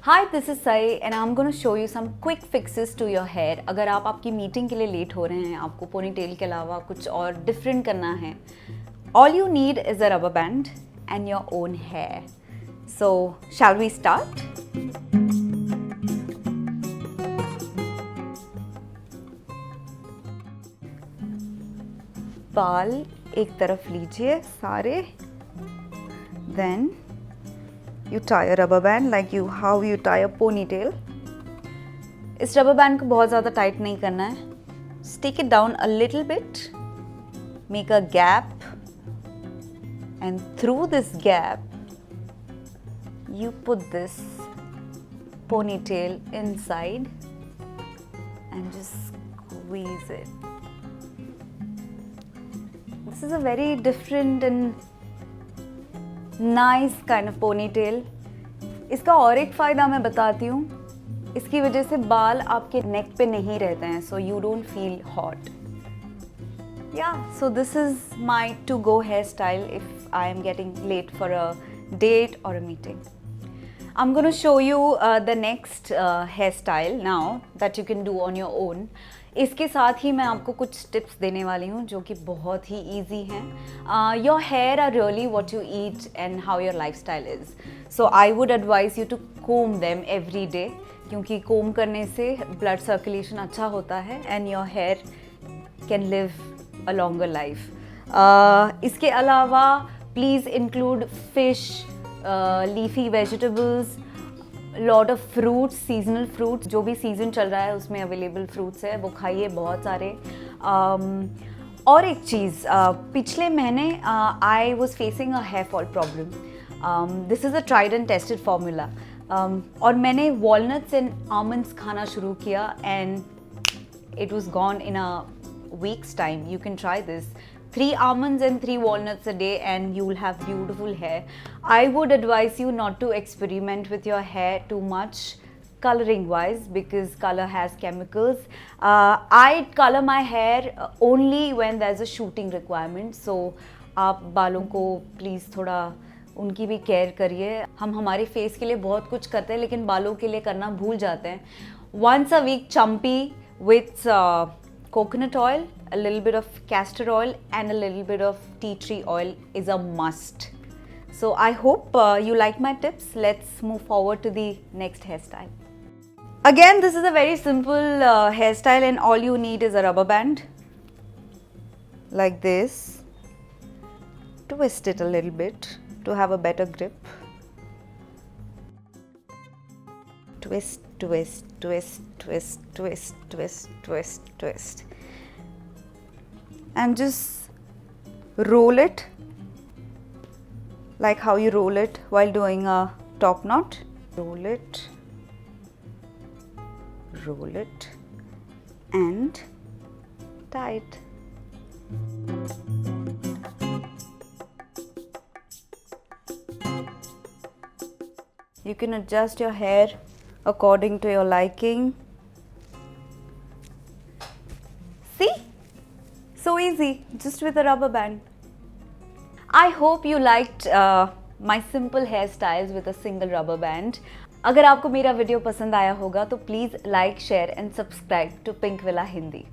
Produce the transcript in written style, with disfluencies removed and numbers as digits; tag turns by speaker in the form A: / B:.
A: Hi, this is Sai and I'm going to show you some quick fixes to your hair. अगर आप आपकी meeting के लिए late हो रहे हैं, आपको पोनीटेल के अलावा कुछ और डिफरेंट करना है, all you need is a rubber band and your own hair. So, shall we start? बाल एक तरफ लीजिए सारे, then you tie a rubber band like how you tie a ponytail. इस rubber band को बहुत ज़्यादा tight नहीं करना है. Stick it down a little bit, make a gap, and through this gap, you put this ponytail inside and just squeeze it. This is a very different and nice kind of ponytail. इसका और एक फ़ायदा मैं बताती हूँ. इसकी वजह से बाल आपके नेक पे नहीं रहते हैं, so you don't feel hot. Yeah so this is my to go hairstyle if I am getting late for a date or a meeting. I'm going to show you the next hairstyle now that you can do on your own. इसके साथ ही मैं आपको कुछ tips देने वाली हूँ जो कि बहुत ही ईजी हैं. Your hair are really what you eat and how your lifestyle is. So I would advise you to comb them every day क्योंकि comb करने से blood circulation अच्छा होता है and your hair can live a longer life. इसके अलावा please include fish, leafy vegetables, lot of fruits, seasonal fruits, जो भी सीज़न चल रहा है उसमें अवेलेबल फ्रूट्स है वो खाइए बहुत सारे. और एक चीज़, पिछले महीने I was facing a hair fall problem. This is a tried and tested formula. और मैंने वॉलनट्स एंड आमंड्स खाना शुरू किया and it was gone in a week's time. You can try this. 3 almonds and 3 walnuts a day and you will have beautiful hair. I would advise you not to experiment with your hair too much coloring wise because color has chemicals. I color my hair only when there's a shooting requirement. So आप बालों को please थोड़ा उनकी भी care करिए. हम हमारे face के लिए बहुत कुछ करते हैं लेकिन बालों के लिए करना भूल जाते हैं. Once a week champy with coconut oil, a little bit of castor oil and a little bit of tea tree oil is a must. So I hope you like my tips. Let's move forward to the next hairstyle. Again, this is a very simple hairstyle and all you need is a rubber band like this. Twist it a little bit to have a better grip. Twist, twist, twist, twist, twist, twist, twist, twist. And just roll it like how you roll it while doing a top knot. Roll it and tie it. You can adjust your hair according to your liking. See? So easy, just with a rubber band. I hope you liked my simple hairstyles with a single rubber band. अगर आपको मेरा video पसंद आया होगा तो please like, share and subscribe to Pinkvilla Hindi.